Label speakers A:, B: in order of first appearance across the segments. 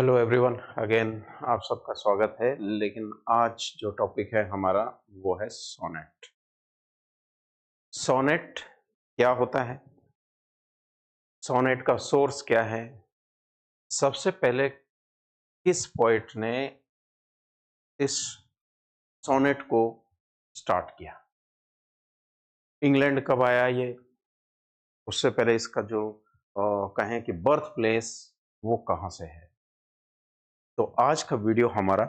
A: Hello everyone again. आप सबका स्वागत है। लेकिन आज जो टॉपिक है हमारा वो है सोनेट। सोनेट क्या होता है, सोनेट का सोर्स क्या है, सबसे पहले किस पोएट ने इस सोनेट को स्टार्ट किया, इंग्लैंड कब आया ये, उससे पहले इसका जो कहें कि बर्थ प्लेस वो कहाँ से है। तो आज का वीडियो हमारा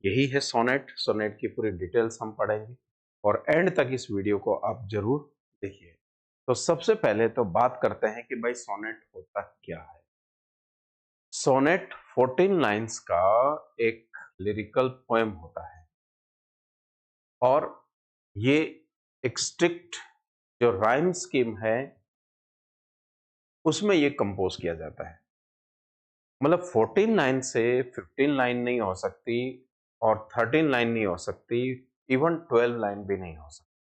A: यही है, सोनेट सोनेट की पूरी डिटेल्स हम पढ़ेंगे और एंड तक इस वीडियो को आप जरूर देखिए। तो सबसे पहले तो बात करते हैं कि भाई सोनेट होता क्या है। सोनेट 14 लाइंस का एक लिरिकल पोएम होता है और ये एक स्ट्रिक्ट जो राइम स्कीम है उसमें ये कंपोज किया जाता है। मतलब 14 लाइन से 15 लाइन नहीं हो सकती और 13 लाइन नहीं हो सकती, इवन 12 लाइन भी नहीं हो सकती।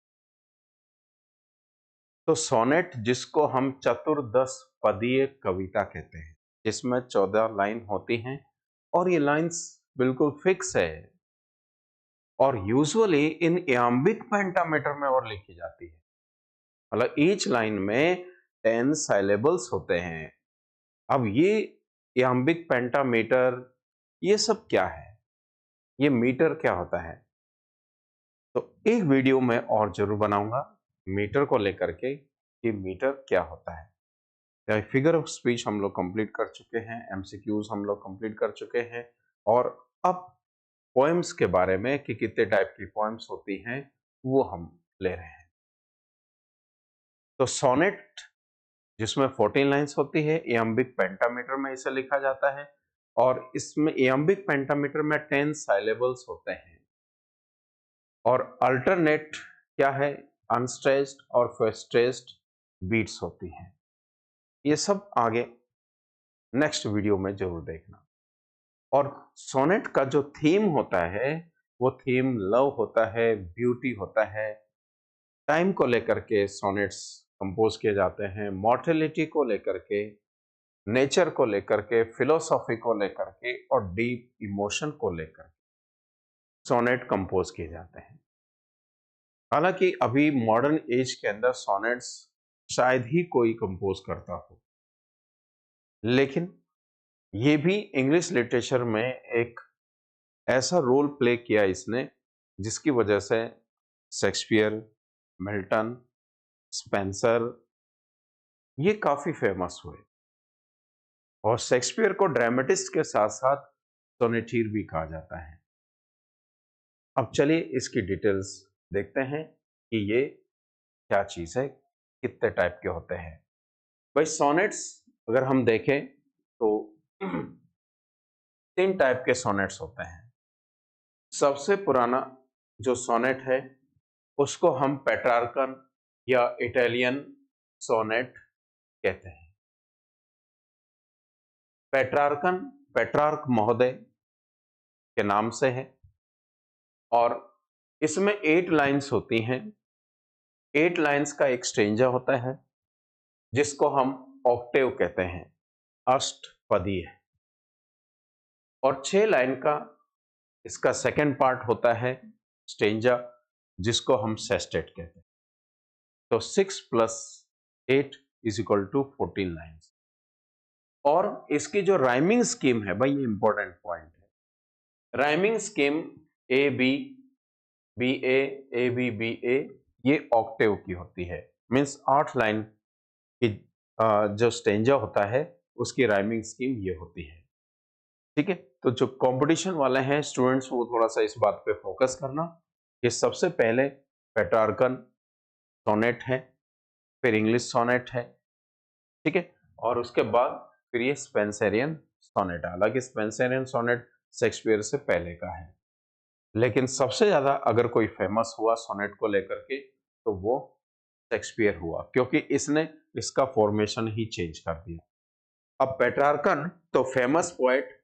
A: तो सोनेट जिसको हम चतुर्दश पदीय कविता कहते हैं, जिसमें 14 लाइन होती हैं और ये लाइंस बिल्कुल फिक्स है और यूजुअली इन इयाम्बिक पेंटामीटर में और लिखी जाती है। मतलब ईच लाइन में 10 साइलेबल्स होते हैं। अब ये इयाम्बिक पेंटामीटर ये सब क्या है, ये मीटर क्या होता है, तो एक वीडियो में और जरूर बनाऊंगा मीटर को लेकर के कि मीटर क्या होता है। फिगर ऑफ स्पीच हम लोग कंप्लीट कर चुके हैं, एमसीक्यूज हम लोग कंप्लीट कर चुके हैं और अब पोएम्स के बारे में कि कितने टाइप की पोएम्स होती हैं वो हम ले रहे हैं। तो सोनेट जिसमें 14 लाइंस होती है, इयाम्बिक पेंटामीटर में इसे लिखा जाता है और इसमें इयाम्बिक पेंटामीटर में 10 साइलेबल्स होते हैं और अल्टरनेट क्या है, अनस्ट्रेस्ड और स्ट्रेस्ड बीट्स होती हैं। ये सब आगे नेक्स्ट वीडियो में जरूर देखना। और सोनेट का जो थीम होता है वो थीम लव होता है, ब्यूटी होता है। टाइम को लेकर के सोनेट्स कंपोज किए जाते हैं, मॉर्टेलिटी को लेकर के, नेचर को लेकर के, फिलोसॉफी को लेकर के और डीप इमोशन को लेकर सोनेट कंपोज किए जाते हैं। हालांकि अभी मॉडर्न एज के अंदर सोनेट्स शायद ही कोई कंपोज करता हो, लेकिन ये भी इंग्लिश लिटरेचर में एक ऐसा रोल प्ले किया इसने जिसकी वजह से शेक्सपियर, मिल्टन, स्पेंसर ये काफी फेमस हुए और शेक्सपियर को ड्रामेटिस्ट के साथ साथ सोनेटीर भी कहा जाता है। अब चलिए इसकी डिटेल्स देखते हैं कि ये क्या चीज है, कितने टाइप के होते हैं। भाई सोनेट्स अगर हम देखें तो 3 टाइप के सोनेट्स होते हैं। सबसे पुराना जो सोनेट है उसको हम पेट्रार्कन या इटालियन सोनेट कहते हैं। पेट्रार्कन पेट्रार्क महोदय के नाम से है और इसमें 8 लाइंस होती हैं। 8 लाइंस का एक स्ट्रेंजा होता है जिसको हम ऑक्टेव कहते हैं, अष्टपदी है। और 6 लाइन का इसका सेकंड पार्ट होता है स्ट्रेंजा जिसको हम सेस्टेट कहते हैं। तो 6 plus 8 is equal to 14 lines. और इसकी जो राइमिंग स्कीम है भाई, ये इंपॉर्टेंट पॉइंट है। Rhyming scheme A B, B A B B A, ये ऑक्टेव की होती है। मींस 8 लाइन की जो स्टेंजा होता है उसकी राइमिंग स्कीम ये होती है। ठीक है, तो जो कंपटीशन वाले हैं स्टूडेंट्स वो थोड़ा सा इस बात पे फोकस करना कि सबसे पहले पेट्रार्कन सोनेट है, फिर इंग्लिश सोनेट है, ठीक है, और उसके बाद फिर ये स्पेंसरियन सोनेट। हालांकि स्पेंसरियन सोनेट शेक्सपियर से पहले का है, लेकिन सबसे ज्यादा अगर कोई फेमस हुआ सोनेट को लेकर के तो वो शेक्सपियर हुआ, क्योंकि इसने इसका फॉर्मेशन ही चेंज कर दिया। अब पेट्रार्कन तो फेमस पोएट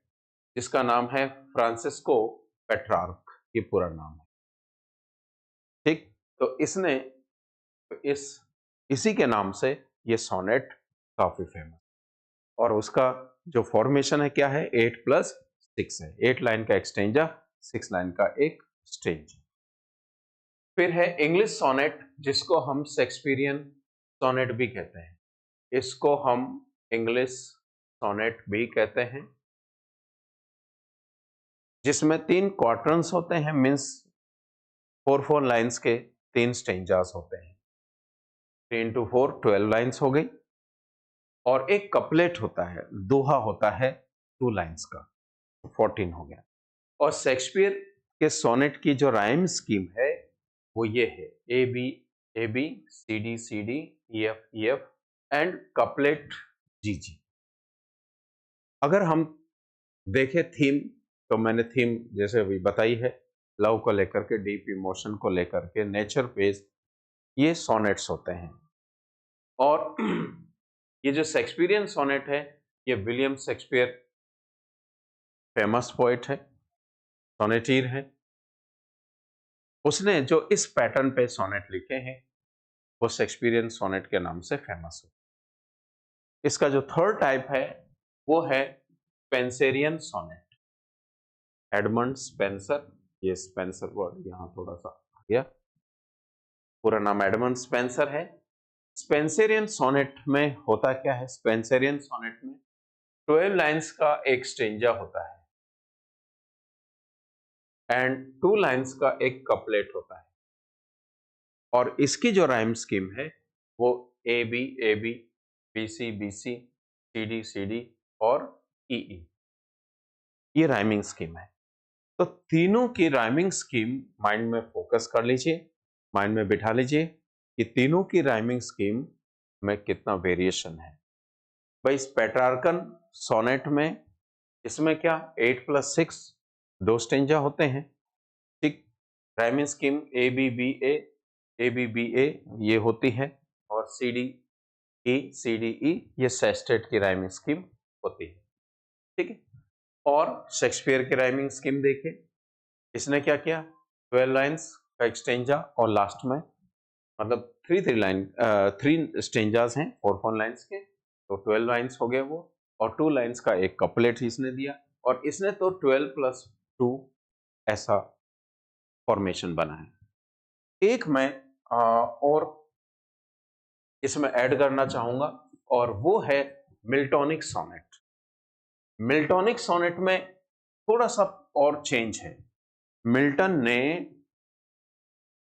A: जिसका नाम है फ्रांसिस्को पेट्रार्क, ये पूरा नाम है। ठीक, तो इसने इसी के नाम से ये सोनेट काफी फेमस और उसका जो फॉर्मेशन है क्या है, 8 प्लस 6 है, 8 लाइन का एक्सटेंजा, 6 लाइन का एक स्टेंजा। फिर है इंग्लिश सोनेट, जिसको हम शेक्सपियरियन सोनेट भी कहते हैं। इसको हम इंग्लिश सोनेट भी कहते हैं, जिसमें 3 क्वार्टर्स होते हैं, मीन्स 4 लाइन्स के 3 स्टेंजास होते हैं। 3 इंटू 4 12 लाइन्स हो गई, और एक कपलेट होता है, दोहा होता है 2 लाइन्स का, 14 हो गया। और शेक्सपियर के सोनेट की जो राइम स्कीम है वो ये है, A B C D E F and couplet G G. अगर हम देखें थीम, तो मैंने थीम जैसे अभी बताई है, लव को लेकर के, डीप इमोशन को लेकर के, नेचर बेस्ड ये सोनेट्स होते हैं। और ये जो शेक्सपियरियन सोनेट है, ये विलियम शेक्सपियर फेमस पोएट है, सोनेटियर है। उसने जो इस पैटर्न पे सोनेट लिखे हैं वो शेक्सपियरियन सोनेट के नाम से फेमस है। इसका जो थर्ड टाइप है वो है स्पेंसरियन सोनेट। एडमंड स्पेंसर, ये स्पेंसर वर्ड यहां थोड़ा सा आ गया, पूरा नाम एडमंड स्पेंसर है। स्पेंसरियन सोनेट में होता क्या है, स्पेंसरियन सोनेट में 12 लाइंस का एक स्टेंजा होता है एंड 2 लाइंस का एक कपलेट होता है। और इसकी जो राइम स्कीम है वो A B B C C D और ई ई, ये राइमिंग स्कीम है। तो तीनों की राइमिंग स्कीम माइंड में फोकस कर लीजिए, माइंड में बिठा लीजिए कि तीनों की राइमिंग स्कीम में कितना वेरिएशन है। भाई इस पेट्रार्कन सोनेट में, इसमें क्या 8 + 6 2 स्टेंजा होते हैं, ठीक। Rhyming scheme A B A ये होती है, और सी डी ई ये सेस्टेट की राइमिंग स्कीम होती है, ठीक है। और शेक्सपियर की राइमिंग स्कीम देखिए, इसने क्या किया, 12 लाइंस का एक्सटेंजा, और लास्ट में मतलब 3 स्टेंजास हैं 4 लाइंस के, तो 12 लाइंस हो गए वो, और 2 लाइंस का एक कपलेट इसने दिया, और इसने तो 12 + 2 ऐसा फॉर्मेशन बना है। एक मैं और इसमें ऐड करना चाहूंगा, और वो है मिल्टोनिक सोनेट। मिल्टोनिक सोनेट में थोड़ा सा और चेंज है। मिल्टन ने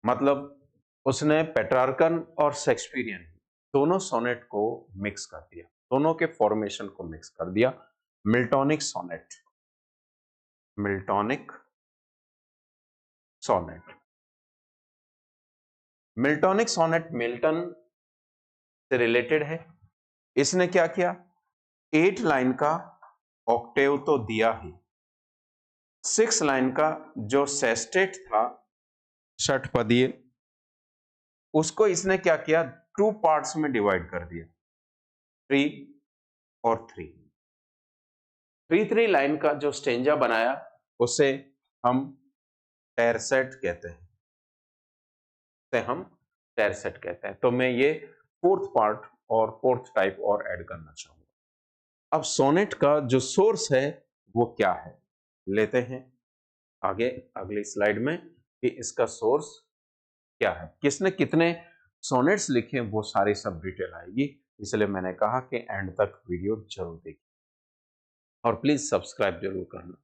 A: मतलब उसने पेट्रार्कन और शेक्सपियरियन दोनों सोनेट को मिक्स कर दिया, दोनों के फॉर्मेशन को मिक्स कर दिया। Miltonic sonnet, Miltonic sonnet, Miltonic sonnet Milton से रिलेटेड है। इसने क्या किया, 8 लाइन का ऑक्टेव तो दिया ही, 6 लाइन का जो सेस्टेट था षटपदीय, उसको इसने क्या किया, 2 पार्ट्स में डिवाइड कर दिया, 3 और 3। 3 लाइन का जो स्टेंजा बनाया उसे हम टेरसेट कहते हैं, उसे हम टेरसेट कहते हैं। तो मैं ये 4th पार्ट और 4th टाइप और ऐड करना चाहूंगा। अब सोनेट का जो सोर्स है वो क्या है, लेते हैं आगे अगली स्लाइड में कि इसका सोर्स क्या है, किसने कितने सोनेट्स लिखे, वो सारी सब डिटेल आएगी। इसलिए मैंने कहा कि एंड तक वीडियो जरूर देखिए, और प्लीज सब्सक्राइब जरूर करना।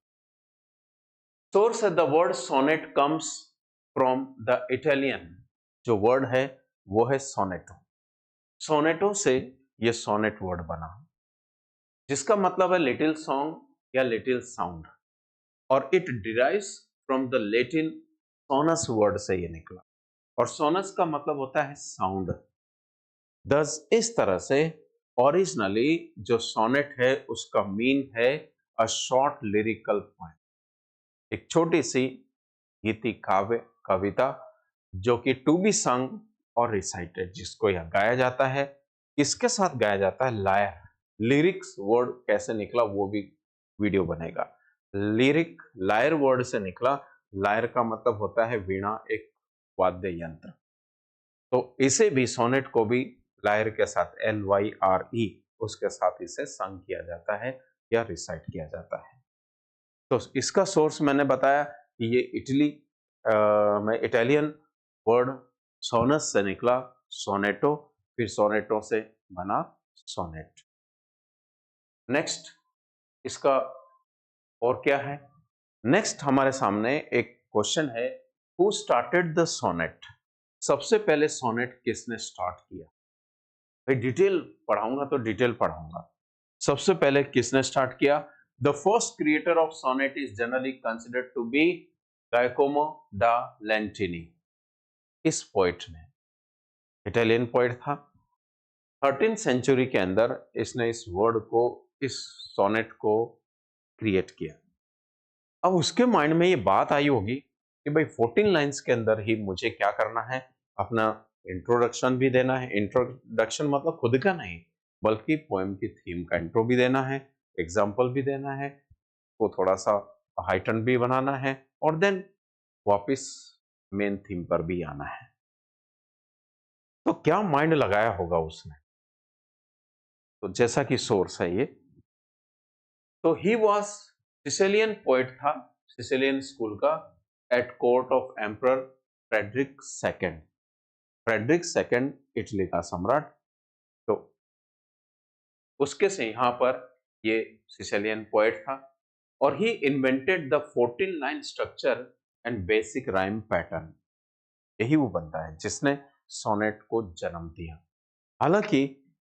A: Source the word sonnet comes from the Italian, जो वर्ड है वो है सोनेटो। सोनेटो से ये सोनेट वर्ड बना, जिसका मतलब है लिटिल सॉन्ग या लिटिल साउंड, और it derives from the Latin sonus word से ये निकला, और सोनस का मतलब होता है साउंड। दस इस तरह से ओरिजिनली जो सोनेट है उसका मीन है अ शॉर्ट लिरिकल पोएम, एक छोटी सी गीति काव्य कविता, जो कि टू बी संग और रिसाइटेड, जिसको यह गाया जाता है। इसके साथ गाया जाता है लायर। लिरिक्स वर्ड कैसे निकला वो भी वीडियो बनेगा। लिरिक लायर वर्ड से निकला। लायर का मतलब होता है वीणा, एक वाद्य यंत्र। तो इसे भी, सोनेट को भी लायर के साथ LYRE उसके साथ इसे संग किया जाता है या रिसाइट किया जाता है। तो इसका सोर्स मैंने बताया कि ये इटली में इटालियन वर्ड सोनस से निकला सोनेटो, फिर सोनेटो से बना सोनेट। नेक्स्ट इसका और क्या है? नेक्स्ट हमारे सामने एक क्वेश्चन है, हु स्टार्टेड द सोनेट? सबसे पहले सोनेट किसने स्टार्ट किया? भाई डिटेल पढ़ाऊंगा तो डिटेल पढ़ाऊंगा। सबसे पहले किसने स्टार्ट किया? The first creator of sonnet is generally considered to be Giacomo da Lentini. इस पोइट ने, इटालियन पोइट था, 13th सेंचुरी के अंदर इसने इस वर्ड को, इस सोनेट को क्रिएट किया। अब उसके माइंड में ये बात आई होगी कि भाई 14 लाइंस के अंदर ही मुझे क्या करना है, अपना इंट्रोडक्शन भी देना है। इंट्रोडक्शन मतलब खुद का नहीं, बल्कि पोएम की थीम का इंट्रो भी देना है, एग्जाम्पल भी देना है, वो थोड़ा सा हाइटन भी बनाना है, और देन वापस मेन थीम पर भी आना है। तो क्या माइंड लगाया होगा उसने? तो जैसा कि सोर्स है ये, तो ही वॉज सिसिलियन पोएट था, सिसिलियन स्कूल का, at court of emperor Frederick second. Frederick second Italy का सम्राट, तो उसके से यहां पर ये सिसिलियन पोएट था। और he invented the 14 line structure and basic rhyme pattern. यही वो बंदा है जिसने सोनेट को जन्म दिया। हालांकि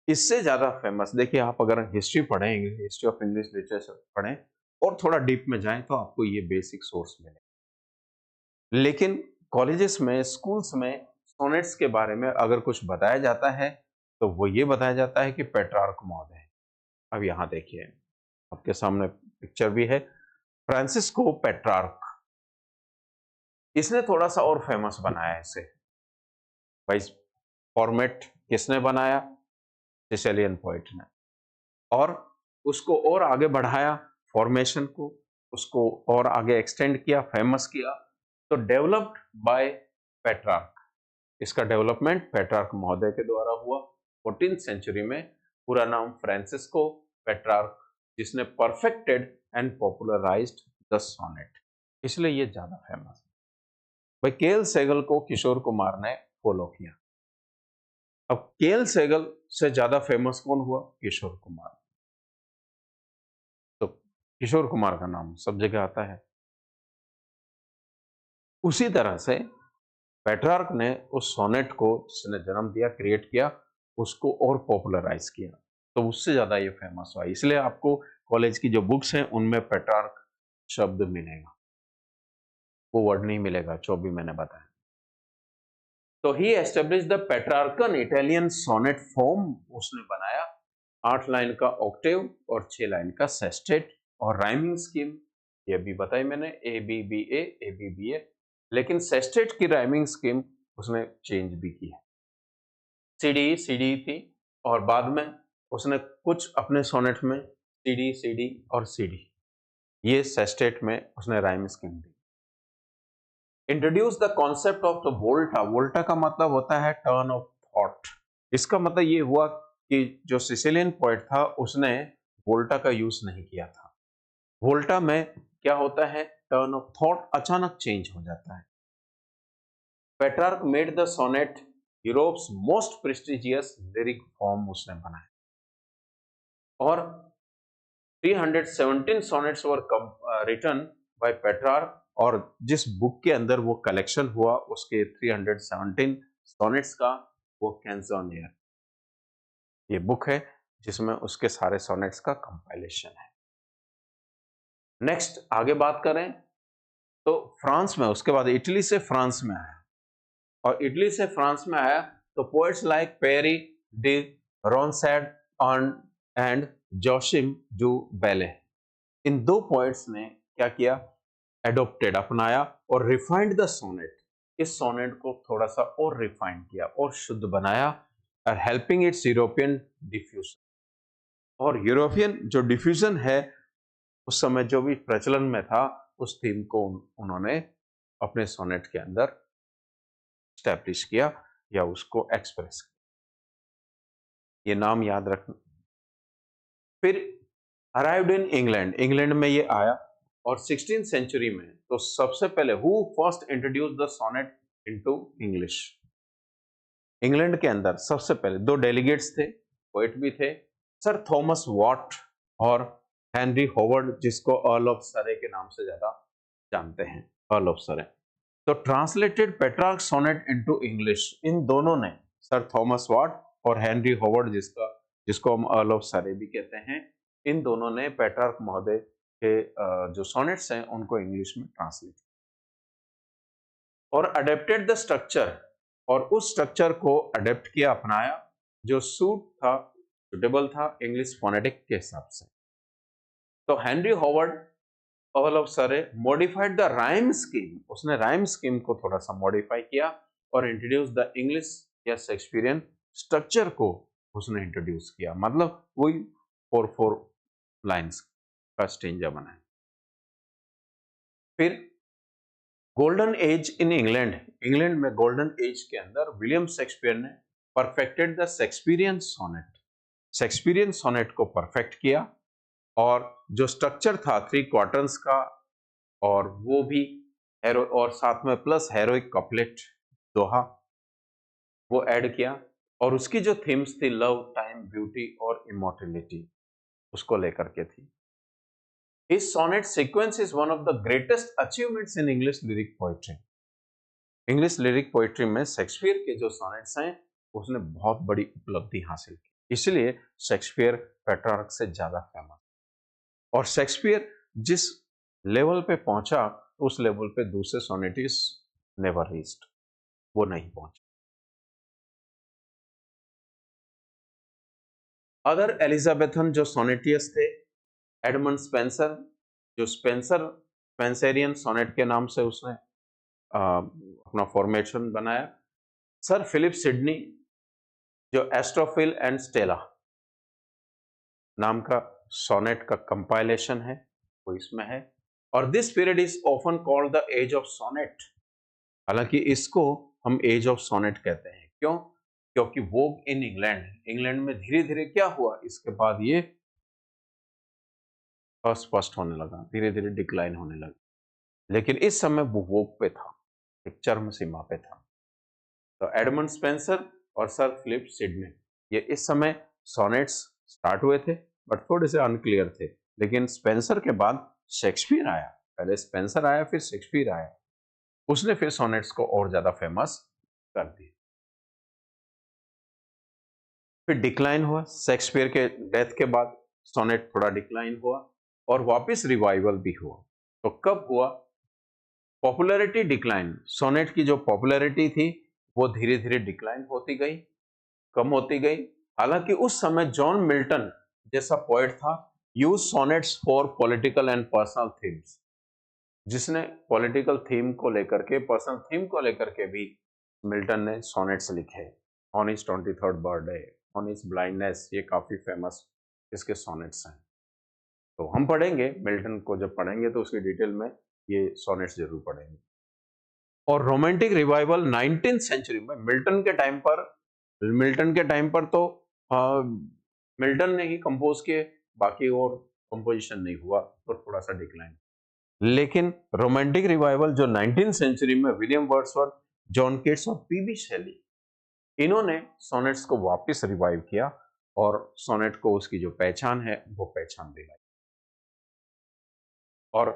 A: इससे ज्यादा फेमस, देखिए आप अगर हिस्ट्री पढ़ेंगे, हिस्ट्री ऑफ इंग्लिश लिटरेचर पढ़ें और थोड़ा डीप में जाएं तो आपको ये बेसिक सोर्स मिलेगा। लेकिन कॉलेजेस में, स्कूल्स में सोनेट्स के बारे में अगर कुछ बताया जाता है तो वो ये बताया जाता है कि पेट्रार्क महोदय। अब यहां देखिए, आपके सामने पिक्चर भी है, फ्रांसिस्को पेट्रार्क। इसने थोड़ा सा और फेमस बनाया इसे। भाई फॉर्मेट किसने बनाया? सिसिलियन पोएट ने। और उसको और आगे बढ़ाया, फॉर्मेशन को, उसको और आगे एक्सटेंड किया, फेमस किया, तो डेवलप्ड बाय पेट्रार्क। इसका डेवलपमेंट पेट्रार्क महोदय के द्वारा हुआ 14th सेंचुरी में। पूरा नाम फ्रांसिस्को पेट्रार्क, जिसने perfected and popularised the sonnet, इसलिए ये ज्यादा फेमस है। भाई केएल सेगल को किशोर कुमार ने फॉलो किया। अब केएल सेगल से ज्यादा फेमस कौन हुआ? किशोर कुमार। तो किशोर कुमार का नाम सब जगह आता है। उसी तरह से पेट्रार्क ने उस सोनेट को, जिसने जन्म दिया, क्रिएट किया, उसको और पॉपुलराइज किया, तो उससे ज्यादा ये फेमस हुआ। इसलिए आपको कॉलेज की जो बुक्स हैं उनमें पेट्रार्क शब्द मिलेगा, वो वर्ड नहीं मिलेगा जो भी मैंने बताया। तो he establish the Petrarchan Italian sonnet form, उसने बनाया 8 लाइन का ऑक्टेव और 6 लाइन का सेस्टेट, और राइमिंग स्कीम ये भी बताई मैंने, ए बी बी ए। लेकिन सेस्टेट की राइमिंग स्कीम उसने चेंज भी की है। सीडी थी, और बाद में उसने कुछ अपने सोनेट में सीडी और सीडी, ये सेस्टेट में उसने राइम स्कीम दी। Introduce the concept of the volta. Volta का मतलब होता है टर्न ऑफ थॉट। इसका मतलब ये हुआ कि जो सिसिलियन पोएट था उसने वोल्टा का यूज नहीं किया था। वोल्टा में क्या होता है? टर्न ऑफ थॉट, अचानक चेंज हो जाता है। Petrarch made the sonnet Europe's most prestigious lyric form उसने बनाया, और 317 sonnets were written by Petrarch. और जिस बुक के अंदर वो कलेक्शन हुआ उसके 317 सॉनेट्स का, वो कैंजोनियर ये बुक है जिसमें उसके सारे सॉनेट्स का कंपाइलेशन है। नेक्स्ट आगे बात करें तो फ्रांस में, उसके बाद इटली से फ्रांस में आया, और इटली से फ्रांस में आया तो poets like Pierre de Ronsard and Joachim du Bellay, इन दो पोएट्स ने क्या किया? एडोप्टेड, अपनाया, और रिफाइंड द सोनेट। इस सोनेट को थोड़ा सा और रिफाइंड किया और शुद्ध बनाया, और हेल्पिंग इट्स यूरोपियन डिफ्यूजन। और यूरोपियन जो डिफ्यूजन है उस समय जो भी प्रचलन में था, उस थीम को उन्होंने अपने सोनेट के अंदर स्टैब्लिश किया या उसको एक्सप्रेस किया। ये नाम याद रखना। फिर अराइव्ड इन इंग्लैंड, इंग्लैंड में ये आया और 16th सेंचुरी में तो सबसे पहले who first introduce the sonnet into English, England के अंदर सबसे पहले दो डेलीगेट्स थे, पोएट भी थे, सर थॉमस वॉट और हेनरी होवर्ड, जिसको अर्ल ऑफ सरे के नाम से ज्यादा जानते हैं, अर्ल ऑफ सरे। तो translated Petrarch sonnet into English, इन दोनों ने, सर थॉमस वॉट और हेनरी होवर्ड, जिसको हम अर्ल ऑफ सरे भी कहते हैं, इन दोनों ने पेट्रार्क महोदय के जो सोनेट्स हैं उनको इंग्लिश में ट्रांसलेट और अडेप्टेड द स्ट्रक्चर, और उस स्ट्रक्चर को अडेप्ट किया, अपनाया, जो सुटेबल था इंग्लिश फोनेटिक के हिसाब से। तो हेनरी हॉवर्ड अर्ल ऑफ सरे मॉडिफाइड द राइम स्कीम, उसने राइम स्कीम को थोड़ा सा मॉडिफाई किया और इंट्रोड्यूस द इंग्लिश या शेक्सपियरियन स्ट्रक्चर को उसने इंट्रोड्यूस किया, मतलब वही 4-4 लाइंस का स्टेंजा बनाया। फिर golden age in England, England में गोल्डन एज के अंदर विलियम शेक्सपियर ने perfected the Shakespearean sonnet, Shakespearean sonnet को परफेक्ट किया, और जो स्ट्रक्चर था 3 क्वार्टर्स का, और वो भी और साथ में प्लस हेरोइक कपलेट, दोहा, वो ऐड किया, और उसकी जो थीम्स थी लव, टाइम, ब्यूटी और इमॉर्टलिटी, उसको लेकर के थी। His sonnet sequence is one of the greatest achievements in English lyric poetry. English lyric poetry में शेक्सपियर के जो सोनेट्स हैं उसने बहुत बड़ी उपलब्धि हासिल की, इसलिए शेक्सपियर पेट्रार्क से ज्यादा फेमस, और शेक्सपियर जिस लेवल पे पहुंचा उस लेवल पे दूसरे सोनेटिस्ट नेवर रीच्ड, वो नहीं पहुंचे। अदर एलिजाबेथन जो सोनेटियस थे, एडमंड स्पेंसर, जो स्पेंसरियन सोनेट के नाम से उसने अपना फॉर्मेशन बनाया, सर फिलिप सिडनी, जो एस्ट्रोफिल एंड स्टेला नाम का सोनेट का कंपाइलेशन है वो इसमें है, और this period is often called the age of sonnet, हालांकि इसको हम एज ऑफ सोनेट कहते हैं, क्यों? क्योंकि वो इन इंग्लैंड में धीरे धीरे क्या हुआ, इसके बाद ये अस्पष्ट होने लगा, धीरे धीरे डिक्लाइन होने लगा, लेकिन इस समय वो वोग पे था, एक चरम सीमा पे था। तो एडमंड स्पेंसर और सर फिलिप सिडनी, ये इस समय सोनेट्स स्टार्ट हुए थे, बट थोड़े से अनक्लियर थे, लेकिन स्पेंसर के बाद शेक्सपियर आया, पहले स्पेंसर आया फिर शेक्सपियर आया, उसने फिर सोनेट्स को और ज्यादा फेमस कर दिया। फिर डिक्लाइन हुआ, शेक्सपियर के डेथ के बाद सोनेट थोड़ा डिक्लाइन हुआ और वापस रिवाइवल भी हुआ। तो कब हुआ? पॉपुलैरिटी डिक्लाइन, सोनेट की जो पॉपुलैरिटी थी वो धीरे धीरे डिक्लाइन होती गई, कम होती गई। हालांकि उस समय जॉन मिल्टन जैसा पोएट था, use sonnets for political and personal themes, जिसने पॉलिटिकल थीम को लेकर के, पर्सनल थीम को लेकर के भी मिल्टन ने सोनेट्स लिखे। On his 23rd birthday, on his blindness, ये काफी फेमस इसके सोनेट्स हैं। तो हम पढ़ेंगे मिल्टन को, जब पढ़ेंगे तो उसकी डिटेल में ये सोनेट्स जरूर पढ़ेंगे। और रोमांटिक रिवाइवल 19th सेंचुरी में मिल्टन के टाइम पर तो मिल्टन ने ही कंपोज किए, बाकी और कंपोजिशन नहीं हुआ, तो थोड़ा सा डिक्लाइन। लेकिन रोमांटिक रिवाइवल जो 19th सेंचुरी में विलियम वर्ड्सवर्थ, जॉन केट्स और पीबी शेली, इन्होंने सोनेट्स को वापस रिवाइव किया और सोनेट को उसकी जो पहचान है वो पहचान दिलाई। और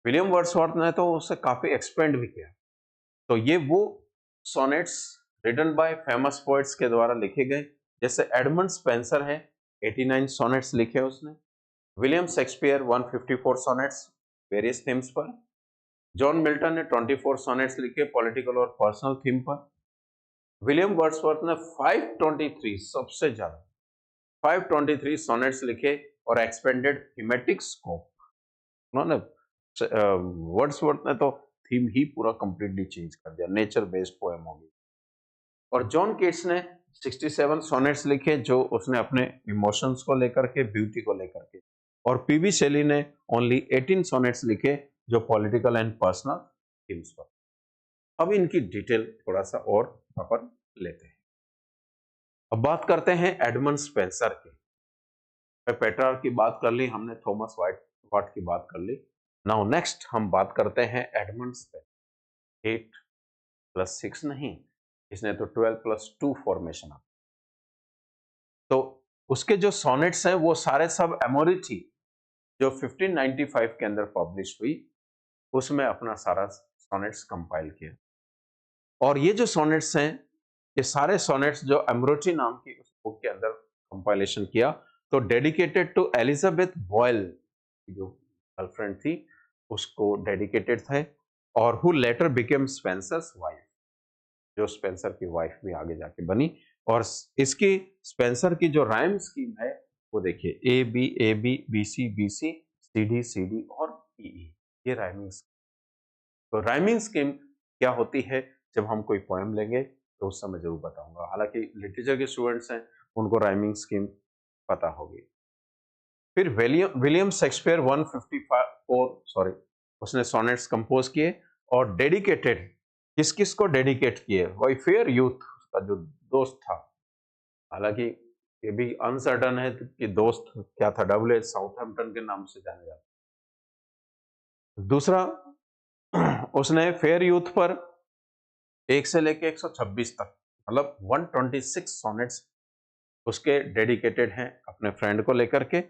A: विलियम वर्ड्सवर्थ ने तो उसे काफी एक्सपेंड भी किया। तो ये वो sonnets written by famous poets के द्वारा लिखे गए, जैसे एडमंड स्पेंसर है, 89 सोनेट्स लिखे उसने, William Shakespeare 154 sonnets various themes पर, जॉन मिल्टन ने 24 सोनेट्स लिखे पॉलिटिकल और पर्सनल थीम पर, विलियम वर्ड्सवर्थ ने 523, सबसे ज्यादा 523 सोनेट्स लिखे और एक्सपेंडेड थीमेटिक स्कोप, उन्होंने वर्ड्सवर्थ ने तो थीम ही पूरा कंप्लीटली चेंज कर दिया, नेचर बेस्ड पोएम हो गई। और जॉन केट्स ने 67 सोनेट्स लिखे, जो उसने अपने इमोशंस को लेकर के, ब्यूटी को लेकर के, और पीबी शेली ने ओनली 18 सोनेट्स लिखे, जो पॉलिटिकल एंड पर्सनल थीम्स पर। अब इनकी डिटेल थोड़ा सा और अपन लेते हैं। अब बात करते हैं एडमंड स्पेंसर की। पेट्रार्क की बात कर ली हमने, थॉमस वॉट की बात कर ली, नाउ नेक्स्ट हम बात करते हैं एडमंड स्पेंसर। 8 + 6 नहीं, इसने तो 12 + 2 फॉर्मेशन। तो उसके जो सोनेट्स हैं वो सारे सब एमोरी थी जो 1595 के अंदर पब्लिश हुई, उसमें अपना सारा सोनेट्स कंपाइल किया। और ये जो सोनेट्स हैं, ये सारे सोनेट्स जो एमरोची नाम की उस बुक के अंदर कंपाइलेशन किया, तो डेडिकेटेड टू एलिजाबेथ बॉयल, जो गर्लफ्रेंड थी, उसको डेडिकेटेड थे, और who letter became Spencer's wife, जो स्पेंसर की वाइफ भी आगे जाके बनी। और इसकी स्पेंसर की जो राइम स्कीम है वो देखिए, ए बी सी सी डी और ई, ये राइमिंग। तो राइमिंग स्कीम क्या होती है, जब हम कोई पोएम लेंगे तो उस समय जरूर बताऊंगा। हालांकि लिटरेचर के स्टूडेंट्स हैं, उनको राइमिंग स्कीम पता होगी। फिर विलियम विलियम शेक्सपियर 154 सॉरी उसने सोनेट्स कंपोज किए और डेडिकेटेड, किस किस को डेडिकेट किए, वही फेयर यूथ, उसका जो दोस्त था। हालांकि ये भी अनसर्टन है कि दोस्त क्या था, डब्ल्यू एच साउथहैम्पटन के नाम से जाने जाता। दूसरा, उसने फेयर यूथ पर 1 से लेके 126 तक, मतलब 126 सोनेट्स उसके डेडिकेटेड हैं अपने फ्रेंड को लेकर के,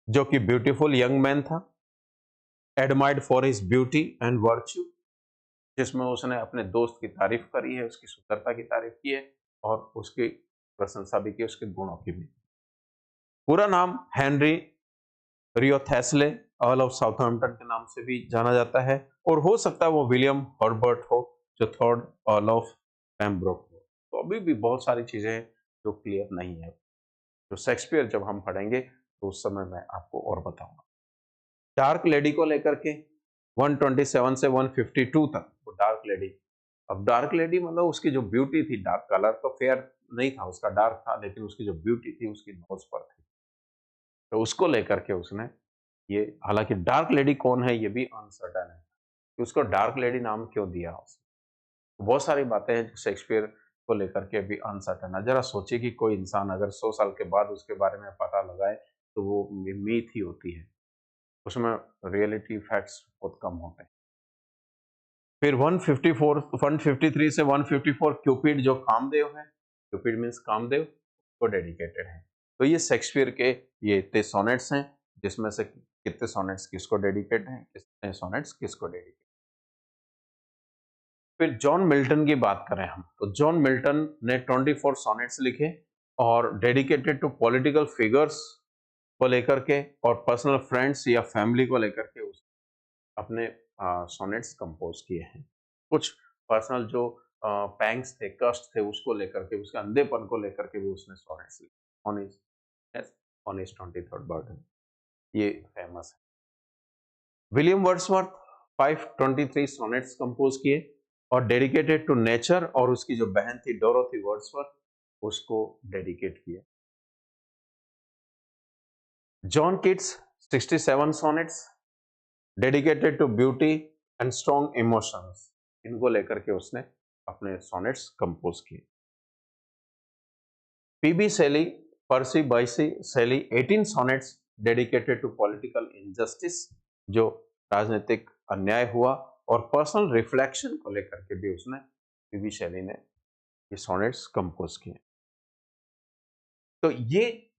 A: जो कि ब्यूटीफुल यंग मैन था, admired for his beauty and virtue, जिसमें उसने अपने दोस्त की तारीफ करी है, उसकी सुंदरता की तारीफ की है और उसकी प्रशंसा भी की, उसके गुणों की भी। पूरा नाम Henry Wriothesley, earl of Southampton के नाम से भी जाना जाता है, और हो सकता है वो विलियम हर्बर्ट हो, जो थर्ड अर्ल ऑफ पेम्ब्रोक हो। तो अभी भी बहुत सारी चीजें हैं जो क्लियर नहीं है, जो शेक्सपियर जब हम पढ़ेंगे तो उस समय मैं आपको और बताऊंगा। डार्क लेडी को लेकर के 127 से 152 तक, वो डार्क लेडी, अब डार्क लेडी मतलब उसकी जो ब्यूटी थी, डार्क कलर तो फेयर नहीं था उसका, डार्क था, लेकिन उसकी जो ब्यूटी थी उसकी नोज पर थी, तो उसको लेकर के उसने ये, हालांकि डार्क लेडी कौन है ये भी अनसर्टन है कि उसको डार्क लेडी नाम क्यों दिया उसने। बहुत सारी बातें हैं जो शेक्सपियर को लेकर के भी अनसर्टन है। जरा सोचिए कि कोई इंसान अगर 100 साल के बाद उसके बारे में पता लगाए तो वो मीथ ही होती है, उसमें रियलिटी फैक्ट्स बहुत कम होते हैं। फिर 154 153 से 154 क्यूपिड, जो कामदेव है, क्यूपिड मीन्स कामदेव, को डेडिकेटेड है। तो ये शेक्सपियर के ये इतने सोनेट्स हैं, जिसमें से कितने सोनेट्स किसको डेडिकेट हैं, कितने सोनेट्स किसको डेडिकेट। फिर जॉन मिल्टन की बात करें हम, तो जॉन मिल्टन ने 24 सोनेट्स लिखे और डेडिकेटेड टू पॉलिटिकल फिगर्स को लेकर के और पर्सनल फ्रेंड्स या फैमिली को लेकर के उस अपने सोनेट्स कंपोज किए हैं। कुछ पर्सनल जो पैंग्स थे, कष्ट थे, उसको लेकर के, उसके अंधेपन को लेकर के भी उसने सोनेट्स लिखे। On his on his 23rd birthday, ये फेमस है। विलियम वर्ड्सवर्थ 523 सोनेट्स कंपोज किए और डेडिकेटेड टू नेचर, और उसकी जो बहन थी डोरोथी वर्ड्सवर्थ, उसको डेडिकेट किया। John Keats 67 sonnets dedicated to beauty and strong emotions, इनको लेकर के उसने अपने सोनेट्स कंपोज किए। PB Shelley, pursed Bysshe Shelley 18 sonnets dedicated to political injustice, जो राजनीतिक अन्याय हुआ और पर्सनल रिफ्लेक्शन को लेकर के भी उसने, पीबी शैली ने, ये सोनेट्स कंपोज किए। तो ये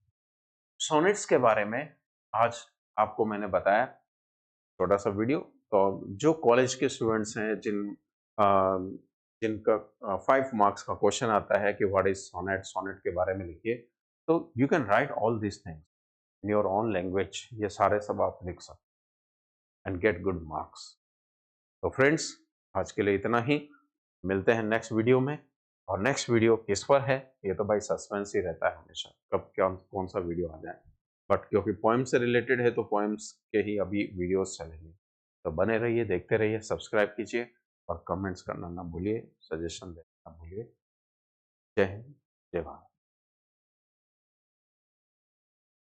A: सोनेट्स के बारे में आज आपको मैंने बताया, छोटा सा वीडियो। तो जो कॉलेज के स्टूडेंट्स हैं, जिनका 5 मार्क्स का क्वेश्चन आता है कि व्हाट इज सोनेट, सोनेट के बारे में लिखिए, तो you can write all this things in your own language, ये सारे सब आप लिख सकते एंड गेट गुड मार्क्स। तो फ्रेंड्स, आज के लिए इतना ही, मिलते हैं नेक्स्ट वीडियो में। और नेक्स्ट वीडियो किस पर है ये तो भाई सस्पेंस ही रहता है हमेशा, कब क्या कौन सा वीडियो आ जाए, बट क्योंकि पोएम से रिलेटेड है तो पोएम्स के ही अभी वीडियोस चलेंगे। तो बने रहिए, देखते रहिए, सब्सक्राइब कीजिए और कमेंट्स करना ना भूलिए, सजेशन देना ना भूलिए। जय हिंद, जय भारत।